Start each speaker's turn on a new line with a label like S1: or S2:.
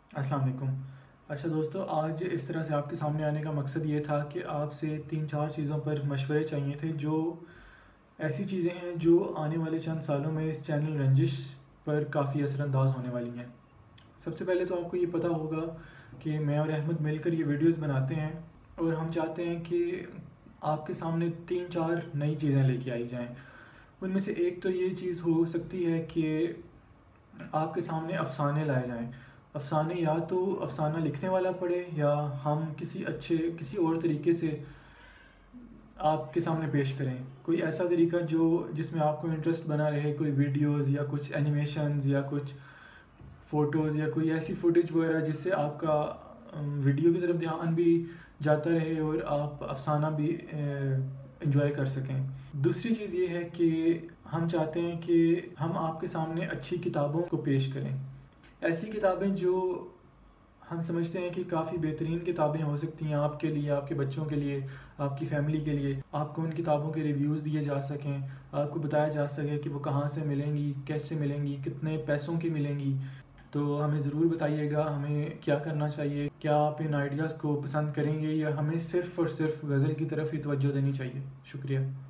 S1: अस्सलाम वालेकुम। अच्छा दोस्तों, आज इस तरह से आपके सामने आने का मकसद ये था कि आपसे 3-4 चीज़ों पर मशवरे चाहिए थे, जो ऐसी चीज़ें हैं जो आने वाले चंद सालों में इस चैनल रंजिश पर काफ़ी असरअंदाज होने वाली हैं। सबसे पहले तो आपको ये पता होगा कि मैं और अहमद मिलकर ये वीडियोस बनाते हैं और हम चाहते हैं कि आपके सामने 3-4 नई चीज़ें लेके आई जाएं। उनमें से एक तो ये चीज़ हो सकती है कि आपके सामने अफ़साने लाए जाएं। अफ़साने या तो अफ़साना लिखने वाला पढ़े, या हम किसी और तरीके से आपके सामने पेश करें। कोई ऐसा तरीका जिसमें आपको इंटरेस्ट बना रहे, कोई वीडियोस या कुछ एनिमेशंस या कुछ फ़ोटोज़ या कोई ऐसी फुटेज वगैरह जिससे आपका वीडियो की तरफ ध्यान भी जाता रहे और आप अफ़साना भी इंजॉय कर सकें। दूसरी चीज़ ये है कि हम चाहते हैं कि हम आपके सामने अच्छी किताबों को पेश करें। ऐसी किताबें जो हम समझते हैं कि काफ़ी बेहतरीन किताबें हो सकती हैं आपके लिए, आपके बच्चों के लिए, आपकी फ़ैमिली के लिए। आपको उन किताबों के रिव्यूज़ दिए जा सकें, आपको बताया जा सके कि वो कहाँ से मिलेंगी, कैसे मिलेंगी, कितने पैसों की मिलेंगी। तो हमें ज़रूर बताइएगा हमें क्या करना चाहिए। क्या आप इन आइडियाज़ को पसंद करेंगे या हमें सिर्फ़ और सिर्फ गज़ल की तरफ ही तवज्जो देनी चाहिए? शुक्रिया।